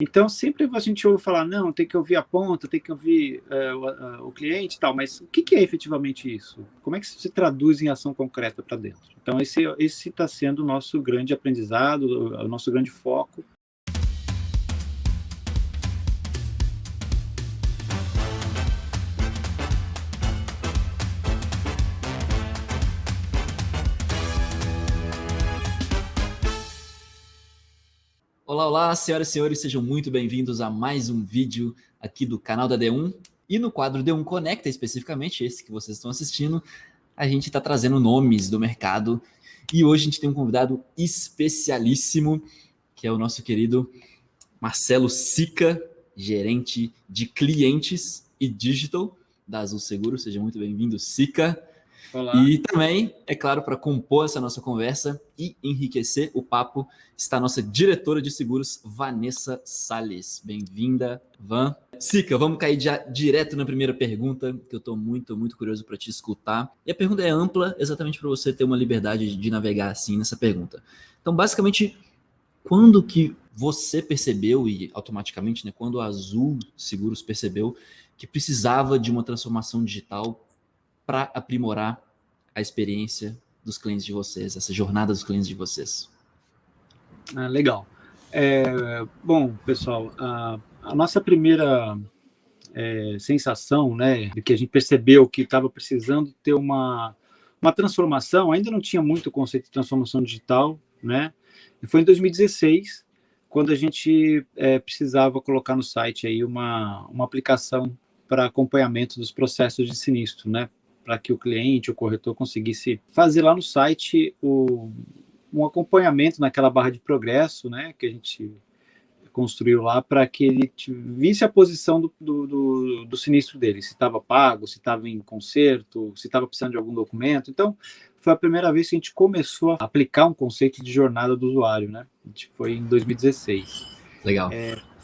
Então, sempre a gente ouve falar, não, tem que ouvir a ponta, tem que ouvir o cliente e tal, mas o que é efetivamente isso? Como é que isso se traduz em ação concreta para dentro? Então, esse está sendo o nosso grande aprendizado, o nosso grande foco. Olá, olá, senhoras e senhores, sejam muito bem-vindos a mais um vídeo aqui do canal da D1. E no quadro D1 Conecta, especificamente esse que vocês estão assistindo, a gente está trazendo nomes do mercado. E hoje a gente tem um convidado especialíssimo, que é o nosso querido Marcelo Sica, gerente de clientes e digital da Azul Seguros. Seja muito bem-vindo, Sica. Olá. E também, é claro, para compor essa nossa conversa e enriquecer o papo, está a nossa diretora de seguros, Vanessa Salles. Bem-vinda, Van. Sica, vamos cair direto na primeira pergunta, que eu estou muito curioso para te escutar. E a pergunta é ampla, exatamente para você ter uma liberdade de navegar assim nessa pergunta. Então, basicamente, quando que você percebeu, e automaticamente, né, quando a Azul Seguros percebeu que precisava de uma transformação digital para aprimorar a experiência dos clientes de vocês, essa jornada dos clientes de vocês? Legal. Bom, pessoal, a nossa primeira sensação, né, de que a gente percebeu que estava precisando ter uma transformação, ainda não tinha muito o conceito de transformação digital, né, e foi em 2016, quando a gente precisava colocar no site aí uma aplicação para acompanhamento dos processos de sinistro, né, para que o cliente, o corretor, conseguisse fazer lá no site um acompanhamento naquela barra de progresso, né, que a gente construiu lá, para que ele visse a posição do sinistro dele, se estava pago, se estava em conserto, se estava precisando de algum documento. Então, foi a primeira vez que a gente começou a aplicar um conceito de jornada do usuário, né? A gente foi em 2016. Legal.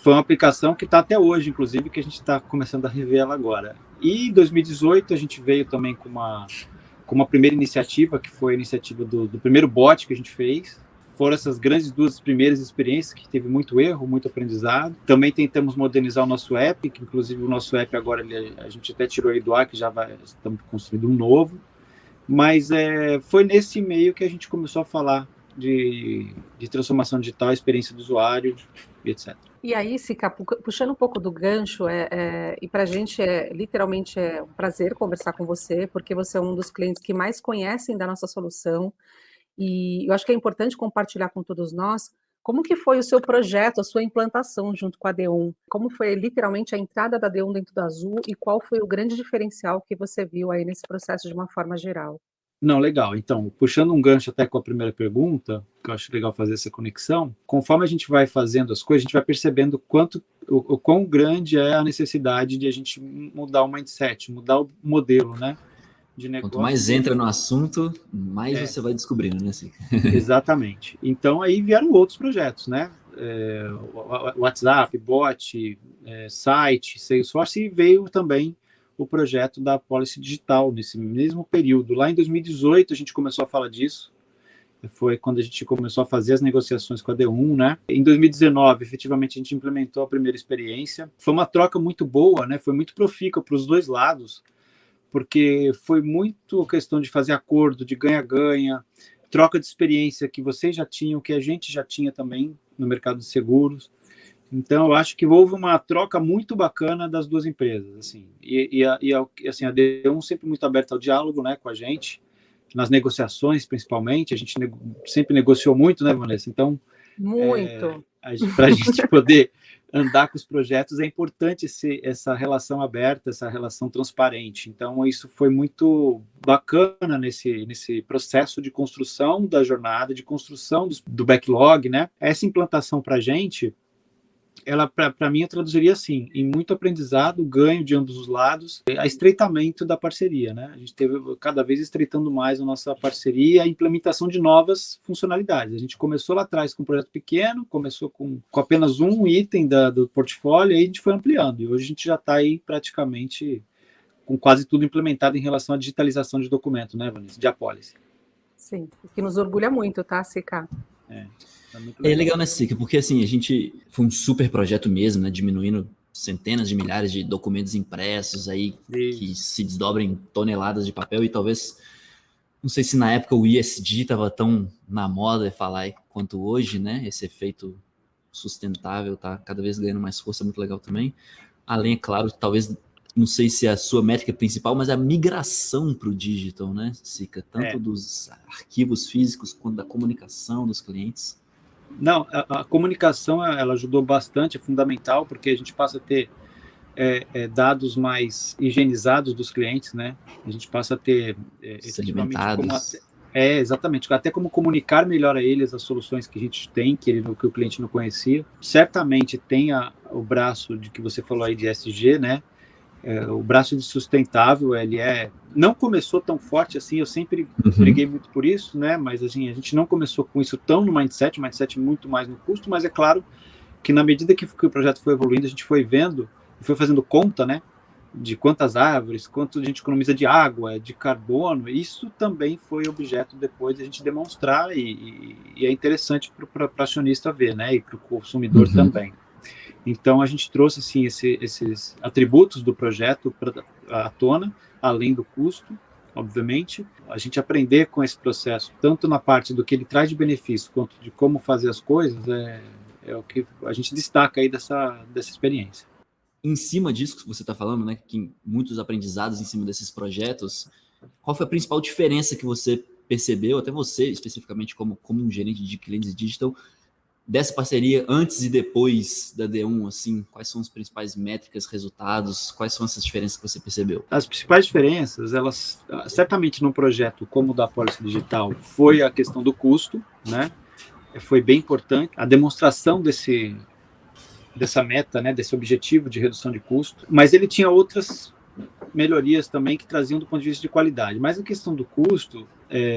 Foi uma aplicação que está até hoje, inclusive, que a gente está começando a rever ela agora. E em 2018 a gente veio também com uma primeira iniciativa, que foi a iniciativa do primeiro bot que a gente fez. Foram essas grandes duas primeiras experiências, que teve muito erro, muito aprendizado. Também tentamos modernizar o nosso app, que inclusive o nosso app agora, a gente até tirou ele do ar, que estamos construindo um novo. Mas foi nesse meio que a gente começou a falar de transformação digital, experiência do usuário, etc. E aí, Sica, puxando um pouco do gancho, e para a gente literalmente é um prazer conversar com você, porque você é um dos clientes que mais conhecem da nossa solução, e eu acho que é importante compartilhar com todos nós como que foi o seu projeto, a sua implantação junto com a D1, como foi literalmente a entrada da D1 dentro da Azul e qual foi o grande diferencial que você viu aí nesse processo de uma forma geral. Não, legal. Então, puxando um gancho até com a primeira pergunta, que eu acho legal fazer essa conexão, conforme a gente vai fazendo as coisas, a gente vai percebendo o quão grande é a necessidade de a gente mudar o mindset, mudar o modelo, né, de negócio. Quanto mais entra no assunto, mais você vai descobrindo, né, Sica? Exatamente. Então, aí vieram outros projetos, né, WhatsApp, bot, site, Salesforce, e veio também o projeto da Policy Digital, nesse mesmo período. Lá em 2018, a gente começou a falar disso, foi quando a gente começou a fazer as negociações com a D1, né? Em 2019, efetivamente, a gente implementou a primeira experiência. Foi uma troca muito boa, né? Foi muito profícua para os dois lados, porque foi muito questão de fazer acordo, de ganha-ganha, troca de experiência que vocês já tinham, que a gente já tinha também no mercado de seguros. Então, eu acho que houve uma troca muito bacana das duas empresas, assim, assim, a D1 sempre muito aberta ao diálogo, né, com a gente, nas negociações, principalmente, a gente sempre negociou muito, né, Vanessa? Então, muito. Para a gente poder andar com os projetos, é importante essa relação aberta, essa relação transparente. Então, isso foi muito bacana nesse processo de construção da jornada, de construção do backlog, né? Essa implantação para a gente, ela, para mim, eu traduziria assim, em muito aprendizado, ganho de ambos os lados, a estreitamento da parceria, né? A gente teve cada vez estreitando mais a nossa parceria e a implementação de novas funcionalidades. A gente começou lá atrás com um projeto pequeno, começou com apenas um item do portfólio, e aí a gente foi ampliando, e hoje a gente já está aí praticamente com quase tudo implementado em relação à digitalização de documento, né, Vanessa, de apólice. Sim, que nos orgulha muito, tá, Sica? Tá muito É legal, né, Sica? Porque assim, a gente foi um super projeto mesmo, né? Diminuindo centenas de milhares de documentos impressos aí que se desdobram em toneladas de papel e talvez, não sei se na época o ESG estava tão na moda falar quanto hoje, né? Esse efeito sustentável tá cada vez ganhando mais força, muito legal também. Além, é claro, talvez, não sei se é a sua métrica principal, mas a migração para o digital, né, Sica? Tanto dos arquivos físicos quanto da comunicação dos clientes. Não, a comunicação ela ajudou bastante, é fundamental, porque a gente passa a ter dados mais higienizados dos clientes, né? A gente passa a ter efetivamente exatamente, até como comunicar melhor a eles as soluções que a gente tem, que o cliente não conhecia. Certamente tem o braço de que você falou aí de ESG, né? O braço de sustentável, ele não começou tão forte assim, eu sempre briguei muito por isso, né? Mas assim, a gente não começou com isso tão no mindset, o mindset muito mais no custo, mas é claro que na medida que o projeto foi evoluindo, a gente foi vendo, foi fazendo conta, né? De quantas árvores, quanto a gente economiza de água, de carbono, isso também foi objeto depois de a gente demonstrar e é interessante para o acionista ver, né? E para o consumidor também. Então, a gente trouxe assim, esses atributos do projeto à tona, além do custo, obviamente. A gente aprender com esse processo, tanto na parte do que ele traz de benefício, quanto de como fazer as coisas, é o que a gente destaca aí dessa experiência. Em cima disso que você está falando, né, que muitos aprendizados em cima desses projetos, qual foi a principal diferença que você percebeu, até você especificamente como um gerente de clientes digital, dessa parceria antes e depois da D1, assim, quais são as principais métricas, resultados, quais são essas diferenças que você percebeu? As principais diferenças, elas, certamente num projeto como o da Policy Digital, foi a questão do custo, né? Foi bem importante a demonstração dessa meta, né, desse objetivo de redução de custo, mas ele tinha outras melhorias também que traziam do ponto de vista de qualidade, mas a questão do custo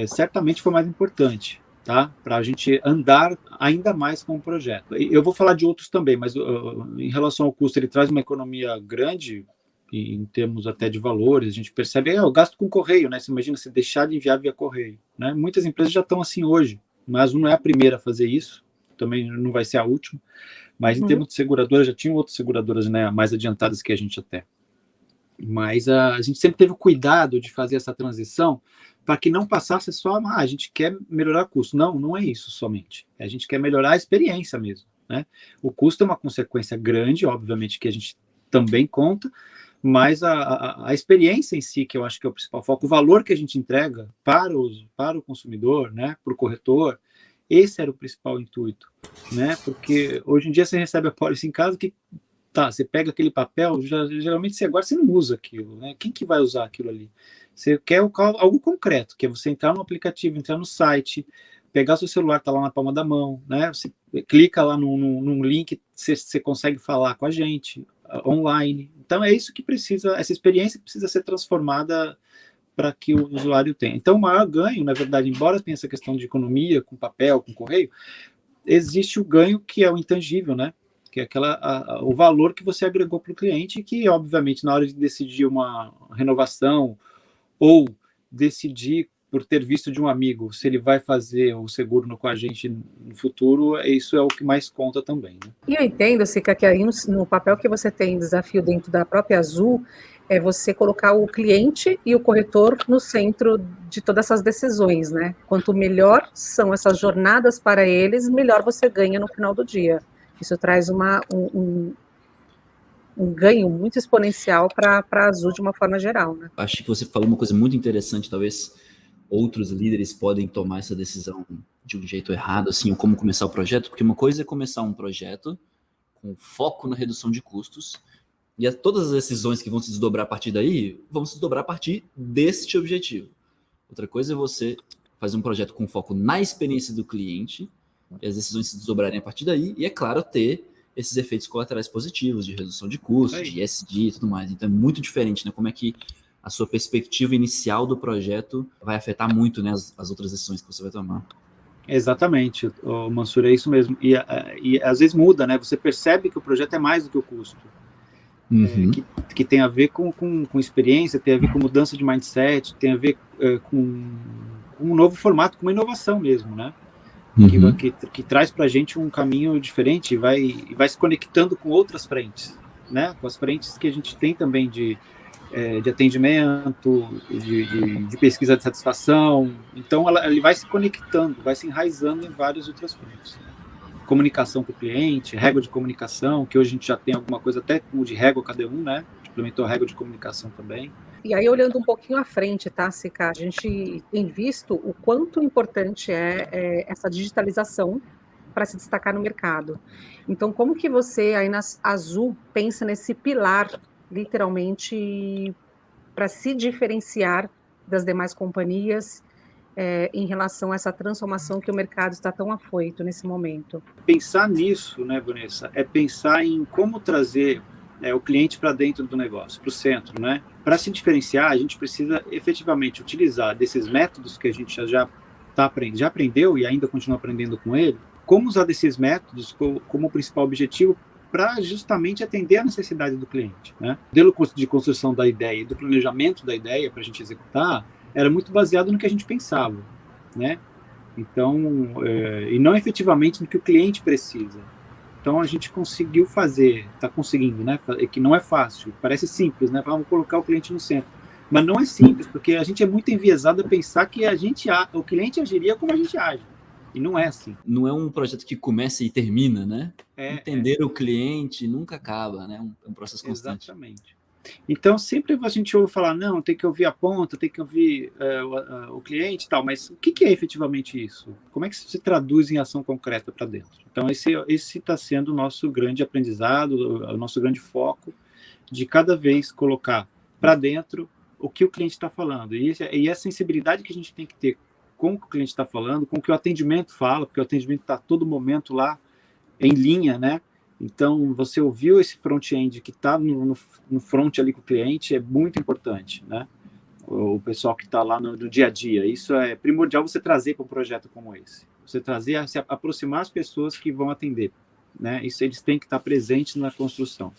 certamente foi mais importante, tá? Para a gente andar ainda mais com o projeto. Eu vou falar de outros também, mas em relação ao custo, ele traz uma economia grande em termos até de valores. A gente percebe o gasto com correio, né? Você imagina se deixar de enviar via correio, né? Muitas empresas já estão assim hoje, mas não é a primeira a fazer isso, também não vai ser a última, mas em termos de seguradoras, já tinham outras seguradoras, né, mais adiantadas que a gente até. Mas a gente sempre teve o cuidado de fazer essa transição para que não passasse só, a gente quer melhorar o custo. Não, não é isso somente. A gente quer melhorar a experiência mesmo, né? O custo é uma consequência grande, obviamente, que a gente também conta, mas a experiência em si, que eu acho que é o principal foco, o valor que a gente entrega para o consumidor, né, para o corretor, esse era o principal intuito, né? Porque hoje em dia você recebe a pólice em casa que você pega aquele papel, geralmente agora você não usa aquilo, né? Quem que vai usar aquilo ali? Você quer algo concreto, que é você entrar no aplicativo, entrar no site, pegar seu celular, tá lá na palma da mão, né? Você clica lá num link, você consegue falar com a gente online. Então é isso que precisa, essa experiência precisa ser transformada para que o usuário tenha. Então o maior ganho, na verdade, embora tenha essa questão de economia com papel, com correio, existe o ganho que é o intangível, né? Que é o valor que você agregou para o cliente, que, obviamente, na hora de decidir uma renovação ou decidir, por ter visto de um amigo, se ele vai fazer o seguro com a gente no futuro, isso é o que mais conta também. Né? E eu entendo, Sica, que aí no papel que você tem desafio dentro da própria Azul, é você colocar o cliente e o corretor no centro de todas essas decisões, né? Quanto melhor são essas jornadas para eles, melhor você ganha no final do dia. Isso traz um ganho muito exponencial para a Azul de uma forma geral, né? Acho que você falou uma coisa muito interessante, talvez outros líderes podem tomar essa decisão de um jeito errado, assim, como começar o projeto, porque uma coisa é começar um projeto com foco na redução de custos, e todas as decisões que vão se desdobrar a partir daí, vão se desdobrar a partir deste objetivo. Outra coisa é você fazer um projeto com foco na experiência do cliente, e as decisões se desdobrarem a partir daí, e é claro, ter esses efeitos colaterais positivos, de redução de custos, de ESG e tudo mais. Então é muito diferente, né? Como é que a sua perspectiva inicial do projeto vai afetar muito, né, as outras decisões que você vai tomar. Exatamente, Mansur, é isso mesmo. E às vezes muda, né? Você percebe que o projeto é mais do que o custo. Que tem a ver com experiência, tem a ver com mudança de mindset, tem a ver com um novo formato, com uma inovação mesmo, né? que traz para a gente um caminho diferente e vai se conectando com outras frentes, né? Com as frentes que a gente tem também de atendimento, de pesquisa de satisfação. Então, ele vai se conectando, vai se enraizando em várias outras frentes. Comunicação com o cliente, régua de comunicação, que hoje a gente já tem alguma coisa até como de régua KD1, né? Implementou a régua de comunicação também. E aí, olhando um pouquinho à frente, tá, Sica? A gente tem visto o quanto importante é essa digitalização para se destacar no mercado. Então, como que você, aí na Azul, pensa nesse pilar, literalmente, para se diferenciar das demais companhias em relação a essa transformação que o mercado está tão afoito nesse momento? Pensar nisso, né, Vanessa, é pensar em como trazer o cliente para dentro do negócio, para o centro, né? Para se diferenciar, a gente precisa efetivamente utilizar desses métodos que a gente já aprendeu e ainda continua aprendendo com ele, como usar desses métodos como principal objetivo para justamente atender a necessidade do cliente, né? O modelo de construção da ideia e do planejamento da ideia para a gente executar era muito baseado no que a gente pensava, né? Então, e não efetivamente no que o cliente precisa. Então, a gente conseguiu fazer, está conseguindo, né? Que não é fácil, parece simples, né? Vamos colocar o cliente no centro. Mas não é simples, porque a gente é muito enviesado a pensar que o cliente agiria como a gente age. E não é assim. Não é um projeto que começa e termina, né? Entender o cliente nunca acaba, né? É um processo constante. Exatamente. Então, sempre a gente ouve falar, não, tem que ouvir a ponta, tem que ouvir o cliente e tal, mas o que é efetivamente isso? Como é que isso se traduz em ação concreta para dentro? Então, esse está sendo o nosso grande aprendizado, o nosso grande foco, de cada vez colocar para dentro o que o cliente está falando. E a sensibilidade que a gente tem que ter com o que o cliente está falando, com o que o atendimento fala, porque o atendimento está a todo momento lá em linha, né? Então, você ouviu esse front-end que está no front ali com o cliente, é muito importante, né? O pessoal que está lá no dia a dia. Isso é primordial você trazer para um projeto como esse. Você trazer, se aproximar as pessoas que vão atender, né? Isso eles têm que estar presentes na construção.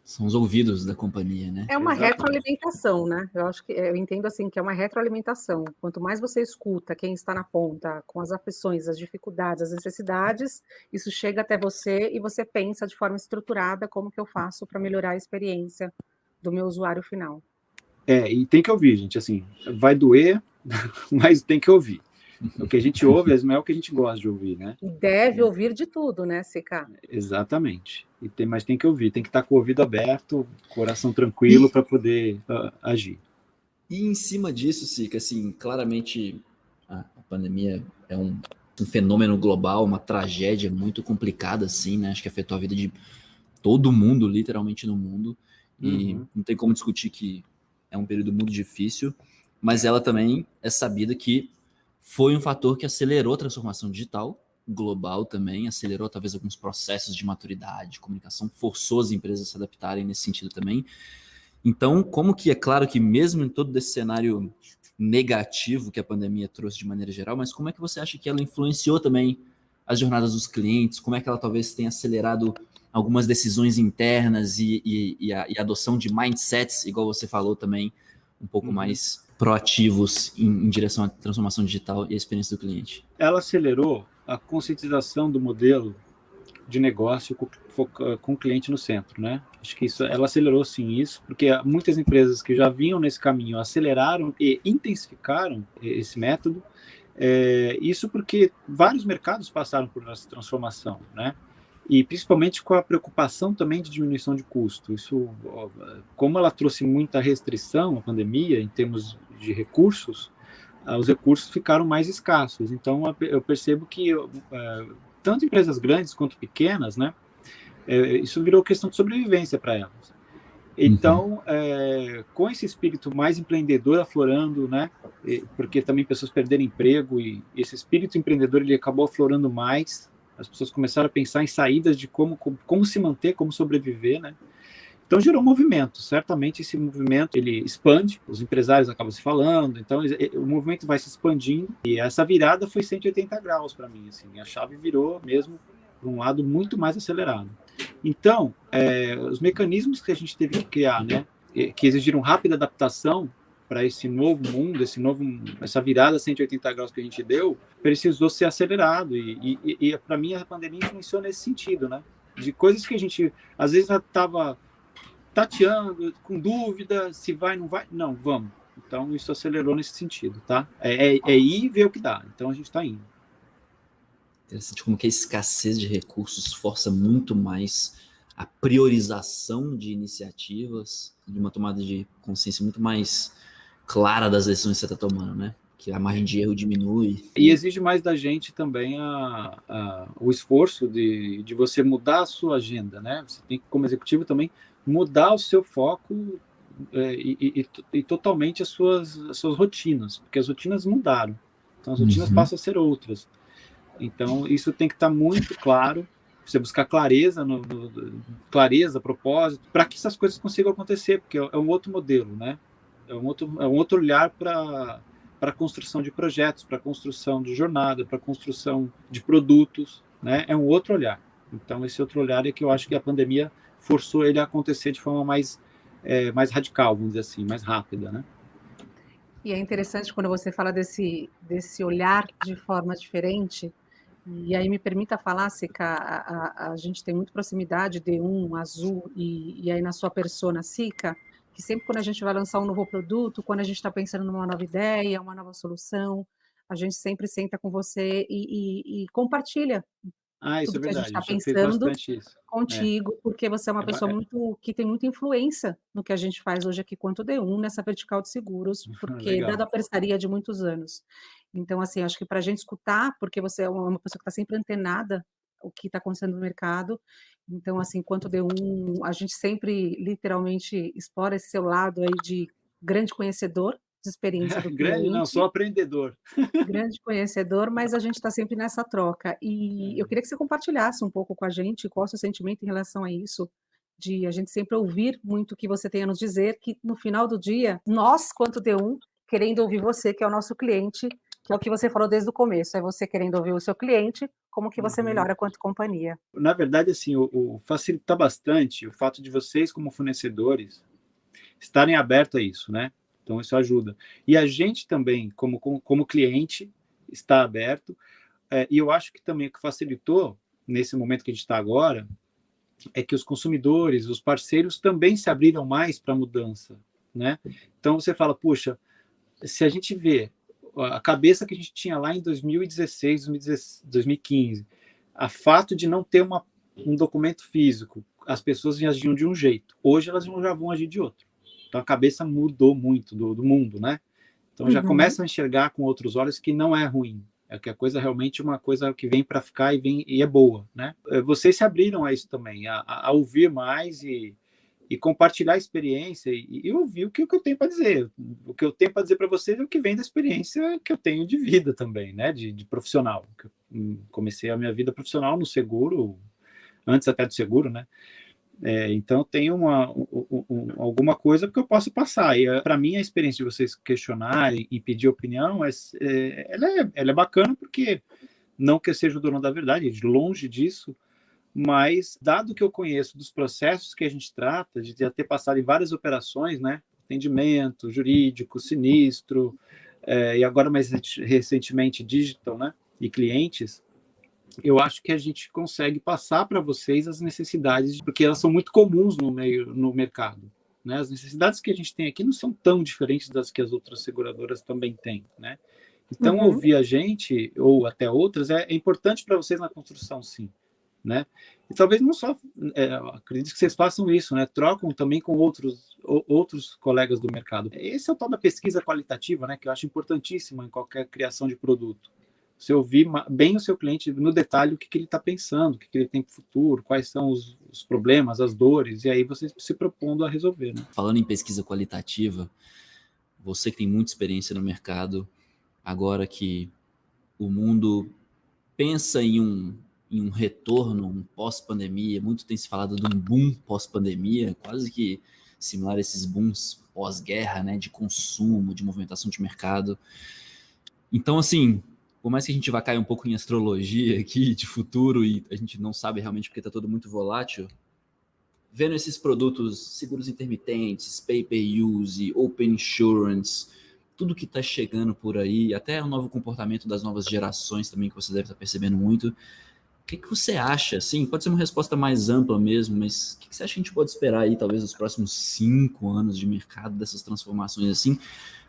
São os ouvidos da companhia, né? É uma retroalimentação, né? Eu entendo assim que é uma retroalimentação. Quanto mais você escuta quem está na ponta, com as aflições, as dificuldades, as necessidades, isso chega até você e você pensa de forma estruturada como que eu faço para melhorar a experiência do meu usuário final. E tem que ouvir, gente. Assim, vai doer, mas tem que ouvir. O que a gente ouve não é o que a gente gosta de ouvir, né? E deve ouvir de tudo, né, Sica? Exatamente. Mas tem que ouvir, tem que estar com o ouvido aberto, coração tranquilo para poder agir. E em cima disso, Sica, assim, claramente a pandemia é um fenômeno global, uma tragédia muito complicada, assim, né? Acho que afetou a vida de todo mundo, literalmente no mundo. E não tem como discutir que é um período muito difícil, mas ela também é sabida que foi um fator que acelerou a transformação digital global também, acelerou talvez alguns processos de maturidade, de comunicação, forçou as empresas a se adaptarem nesse sentido também. Então, como que é claro que mesmo em todo esse cenário negativo que a pandemia trouxe de maneira geral, mas como é que você acha que ela influenciou também as jornadas dos clientes? Como é que ela talvez tenha acelerado algumas decisões internas e a adoção de mindsets, igual você falou também, um pouco mais proativos em direção à transformação digital e à experiência do cliente? Ela acelerou a conscientização do modelo de negócio com o cliente no centro, né? Acho que ela acelerou sim isso, porque muitas empresas que já vinham nesse caminho aceleraram e intensificaram esse método. Isso porque vários mercados passaram por essa transformação, né? E principalmente com a preocupação também de diminuição de custo. Isso, como ela trouxe muita restrição, a pandemia, em termos de recursos, os recursos ficaram mais escassos. Então, eu percebo que tanto empresas grandes quanto pequenas, né, isso virou questão de sobrevivência para elas. Então, com esse espírito mais empreendedor aflorando, né, porque também pessoas perderam emprego e esse espírito empreendedor ele acabou aflorando mais. As pessoas começaram a pensar em saídas de como se manter, como sobreviver, né? Então gerou um movimento. Certamente esse movimento ele expande, os empresários acabam se falando, então o movimento vai se expandindo e essa virada foi 180 graus para mim. Assim, a chave virou mesmo para um lado muito mais acelerado. Então, os mecanismos que a gente teve que criar, né, que exigiram rápida adaptação, para esse novo mundo, essa virada 180 graus que a gente deu, precisou ser acelerado. E para mim, a pandemia influenciou nesse sentido, né? De coisas que a gente, às vezes, estava tateando, com dúvida, se vai, não vai. Não, vamos. Então, isso acelerou nesse sentido, tá? É ir e ver o que dá. Então, a gente está indo. Interessante como que a escassez de recursos força muito mais a priorização de iniciativas, de uma tomada de consciência muito mais clara das decisões que você está tomando, né? Que a margem de erro diminui. E exige mais da gente também o esforço de você mudar a sua agenda, né? Você tem que, como executivo, também mudar o seu foco e totalmente as suas rotinas, porque as rotinas mudaram. Então, as rotinas passam a ser outras. Então, isso tem que estar muito claro, você buscar clareza, clareza, propósito, para que essas coisas consigam acontecer, porque é um outro modelo, né? É um outro olhar para a construção de projetos, para a construção de jornada, para a construção de produtos, né? É um outro olhar. Então, esse outro olhar é que eu acho que a pandemia forçou ele a acontecer de forma mais radical, vamos dizer assim, mais rápida, né? E é interessante quando você fala desse olhar de forma diferente. E aí me permita falar, Sica, a gente tem muito proximidade, D1, Azul, e aí na sua persona, Sica, que sempre quando a gente vai lançar um novo produto, quando a gente está pensando numa nova ideia, uma nova solução, a gente sempre senta com você e compartilha Isso tudo é que a gente verdade, está a gente já fez pensando bastante isso. contigo, porque você é uma pessoa que tem muita influência no que a gente faz hoje aqui quanto D1, nessa vertical de seguros, porque Legal. dada a parceria de muitos anos. Então, assim, acho que para a gente escutar, porque você é uma pessoa que está sempre antenada o que está acontecendo no mercado, então, assim, quanto D1, a gente sempre, literalmente, explora esse seu lado aí de grande conhecedor de experiência do Grande não, cliente, sou aprendedor. grande conhecedor, mas a gente está sempre nessa troca. E eu queria que você compartilhasse um pouco com a gente qual é o seu sentimento em relação a isso, de a gente sempre ouvir muito o que você tem a nos dizer, que no final do dia, nós, quanto D1, querendo ouvir você, que é o nosso cliente, que é o que você falou desde o começo, é você querendo ouvir o seu cliente, como que você melhora quanto companhia. Na verdade, assim, facilita bastante o fato de vocês, como fornecedores, estarem abertos a isso, né? Então, isso ajuda. E a gente também, como cliente, está aberto. E eu acho que também o que facilitou, nesse momento que a gente está agora, é que os consumidores, os parceiros, também se abriram mais para a mudança, né? Então, você fala, puxa, se a gente vê a cabeça que a gente tinha lá em 2016, 2015, a fato de não ter um documento físico, as pessoas agiam de um jeito. Hoje elas já vão agir de outro. Então a cabeça mudou muito do mundo, né? Então já começa a enxergar com outros olhos que não é ruim. É que a coisa realmente é uma coisa que vem para ficar e é boa, né? Vocês se abriram a isso também, a ouvir mais e compartilhar a experiência e ouvir o que eu tenho para dizer. O que eu tenho para dizer para vocês é o que vem da experiência que eu tenho de vida também, né? De profissional. Comecei a minha vida profissional no seguro, antes até do seguro, né? Então tem alguma coisa que eu posso passar. E para mim a experiência de vocês questionarem e pedir opinião, ela é bacana porque não que eu seja o dono da verdade, longe disso, mas dado que eu conheço dos processos que a gente trata, de já ter passado em várias operações, né? Atendimento, jurídico, sinistro, e agora mais recentemente digital, né? E clientes, eu acho que a gente consegue passar para vocês as necessidades, porque elas são muito comuns no mercado. Né? As necessidades que a gente tem aqui não são tão diferentes das que as outras seguradoras também têm. Né? Então, ouvir a gente, ou até outras, é importante para vocês na construção, sim. Né? E talvez não só, acredito que vocês façam isso, né? Trocam também com outros colegas do mercado. Esse é o tal da pesquisa qualitativa, né? Que eu acho importantíssima em qualquer criação de produto. Você ouvir bem o seu cliente no detalhe o que ele está pensando, o que ele tem para o futuro, quais são os problemas, as dores, e aí você se propondo a resolver. Né? Falando em pesquisa qualitativa, você que tem muita experiência no mercado, agora que o mundo pensa em um retorno, um pós-pandemia, muito tem se falado de um boom pós-pandemia, quase que similar a esses booms pós-guerra, né, de consumo, de movimentação de mercado. Então, assim, por mais que a gente vá cair um pouco em astrologia aqui, de futuro, e a gente não sabe realmente porque está tudo muito volátil, vendo esses produtos, seguros intermitentes, pay-per-use, open insurance, tudo que está chegando por aí, até o novo comportamento das novas gerações também, que você deve estar percebendo muito, o que você acha? Assim, pode ser uma resposta mais ampla mesmo, mas o que você acha que a gente pode esperar aí, talvez, nos próximos 5 anos de mercado, dessas transformações assim?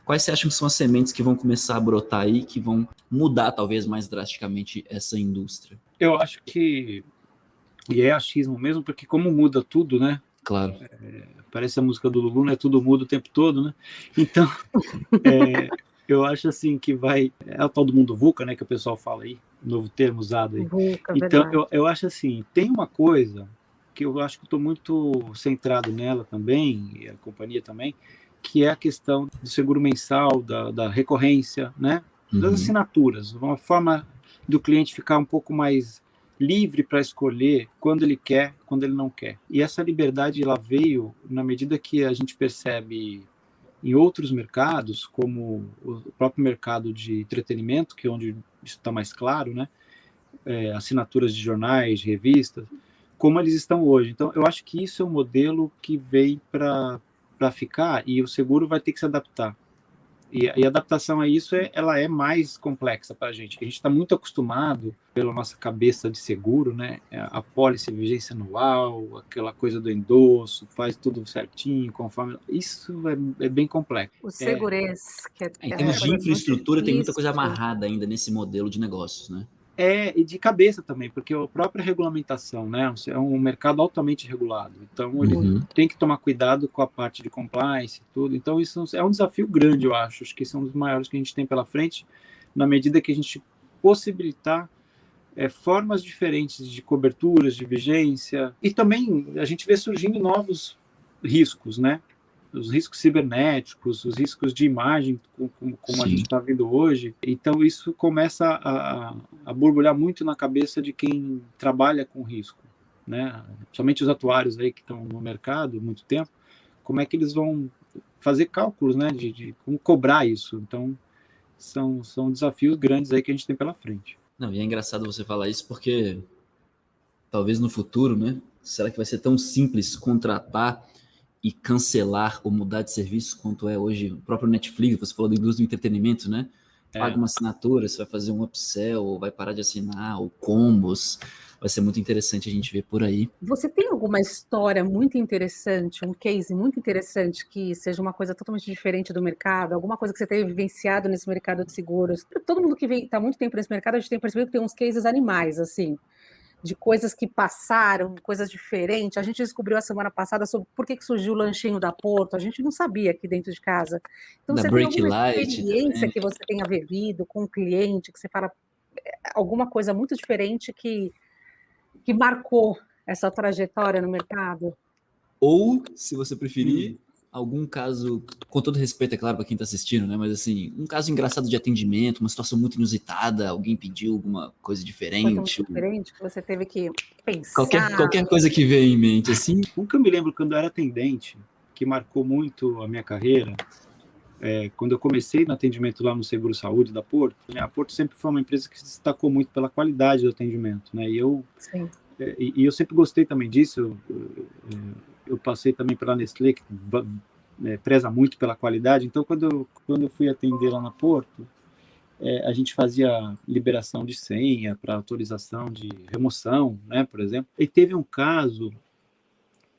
Quais você acha que são as sementes que vão começar a brotar aí, que vão mudar, talvez, mais drasticamente essa indústria? Eu acho que, e é achismo mesmo, porque como muda tudo, né? Claro. Parece a música do Lulu, né? Tudo muda o tempo todo, né? Então, eu acho assim que vai... É o tal do mundo VUCA, né? Que o pessoal fala aí, novo termo usado aí. VUCA, então, verdade. eu acho assim, tem uma coisa que eu acho que estou muito centrado nela também, e a companhia também, que é a questão do seguro mensal, da recorrência, né? Das assinaturas, uma forma do cliente ficar um pouco mais livre para escolher quando ele quer, quando ele não quer. E essa liberdade ela veio na medida que a gente percebe em outros mercados, como o próprio mercado de entretenimento, que é onde isso está mais claro, né? Assinaturas de jornais, revistas, como eles estão hoje. Então, eu acho que isso é um modelo que veio para ficar e o seguro vai ter que se adaptar. E a adaptação a isso ela é mais complexa para a gente. A gente está muito acostumado, pela nossa cabeça de seguro, né? A pólice vigência anual, aquela coisa do endosso, faz tudo certinho, conforme. Isso é bem complexo. O segurez, que é Em uma termos de coisa muito infraestrutura, tem muita coisa difícil. amarrada ainda nesse modelo de negócios, né? E de cabeça também, porque a própria regulamentação, né? É um mercado altamente regulado. Então, ele tem que tomar cuidado com a parte de compliance e tudo. Então, isso é um desafio grande, eu acho. Acho que são os maiores que a gente tem pela frente, na medida que a gente possibilitar formas diferentes de coberturas, de vigência. E também a gente vê surgindo novos riscos, né? Os riscos cibernéticos, os riscos de imagem, como a gente está vendo hoje. Então, isso começa a borbulhar muito na cabeça de quem trabalha com risco, né? Somente os atuários aí que estão no mercado há muito tempo, como é que eles vão fazer cálculos, né, de como cobrar isso. Então, são desafios grandes aí que a gente tem pela frente. Não, e é engraçado você falar isso porque talvez no futuro, né? Será que vai ser tão simples contratar e cancelar ou mudar de serviço quanto é hoje o próprio Netflix? Você falou da indústria do entretenimento, né? Paga uma assinatura, você vai fazer um upsell, ou vai parar de assinar, ou combos. Vai ser muito interessante a gente ver por aí. Você tem alguma história muito interessante, um case muito interessante que seja uma coisa totalmente diferente do mercado? Alguma coisa que você tenha vivenciado nesse mercado de seguros? Todo mundo que está muito tempo nesse mercado, a gente tem percebido que tem uns cases animais, assim, de coisas que passaram, coisas diferentes. A gente descobriu a semana passada sobre por que surgiu o lanchinho da Porto, a gente não sabia aqui dentro de casa. Então, Da você tem Break alguma Light experiência também. que você tenha vivido com um cliente, que você fala alguma coisa muito diferente que marcou essa trajetória no mercado? Ou, se você preferir, algum caso, com todo respeito, é claro, para quem está assistindo, né? Mas assim, um caso engraçado de atendimento, uma situação muito inusitada, alguém pediu alguma coisa diferente. Coisa muito diferente que você teve que pensar. Qualquer coisa que veio em mente, assim. Um que eu me lembro quando eu era atendente, que marcou muito a minha carreira, quando eu comecei no atendimento lá no Seguro Saúde da Porto, né, a Porto sempre foi uma empresa que se destacou muito pela qualidade do atendimento, né? E eu sempre gostei também disso. Eu passei também pela Nestlé, que preza muito pela qualidade. Então, quando eu fui atender lá na Porto, a gente fazia liberação de senha para autorização de remoção, né, por exemplo. E teve um caso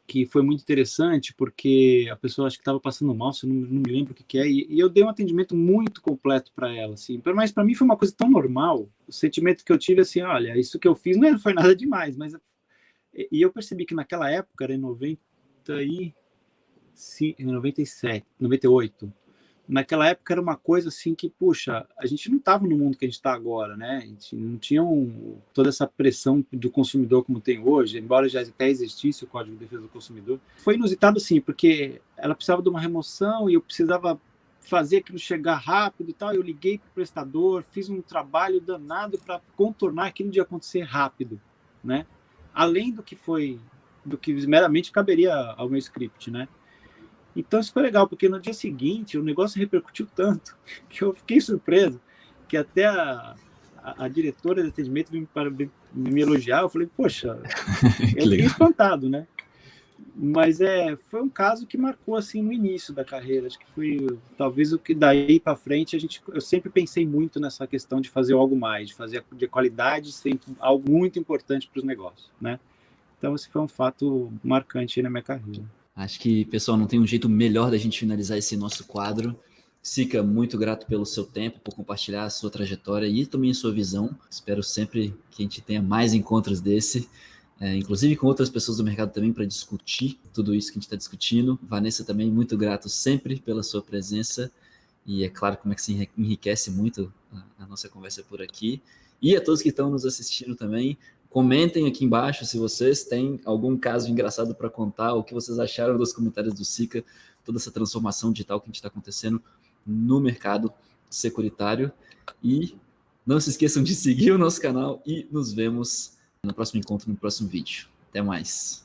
que foi muito interessante, porque a pessoa acho que estava passando mal, se não me lembro o que é, e eu dei um atendimento muito completo para ela, assim. Mas para mim foi uma coisa tão normal, o sentimento que eu tive, assim, olha, isso que eu fiz não foi nada demais, mas... E eu percebi que naquela época, era em 97, 98, naquela época era uma coisa assim que, puxa, a gente não estava no mundo que a gente está agora, né? A gente não tinha toda essa pressão do consumidor como tem hoje, embora já até existisse o Código de Defesa do Consumidor. Foi inusitado, sim, porque ela precisava de uma remoção e eu precisava fazer aquilo chegar rápido e tal. Eu liguei para o prestador, fiz um trabalho danado para contornar aquilo de acontecer rápido, né? Além do que meramente caberia ao meu script, né? Então isso foi legal, porque no dia seguinte o negócio repercutiu tanto que eu fiquei surpreso, que até a diretora de atendimento veio me elogiar. Eu falei, poxa, eu fiquei espantado, né? Mas foi um caso que marcou assim no início da carreira. Acho que foi talvez o que daí para frente eu sempre pensei muito nessa questão de fazer algo mais, de fazer de qualidade sempre algo muito importante para os negócios, né? Então esse foi um fato marcante aí na minha carreira. Acho que, pessoal, não tem um jeito melhor da gente finalizar esse nosso quadro. Sica, muito grato pelo seu tempo, por compartilhar a sua trajetória e também a sua visão. Espero sempre que a gente tenha mais encontros desse, inclusive com outras pessoas do mercado também, para discutir tudo isso que a gente está discutindo. Vanessa, também muito grato sempre pela sua presença. E é claro como é que se enriquece muito a nossa conversa por aqui. E a todos que estão nos assistindo também, comentem aqui embaixo se vocês têm algum caso engraçado para contar, o que vocês acharam dos comentários do Sica, toda essa transformação digital que a gente está acontecendo no mercado securitário. E não se esqueçam de seguir o nosso canal e nos vemos no próximo encontro, no próximo vídeo. Até mais.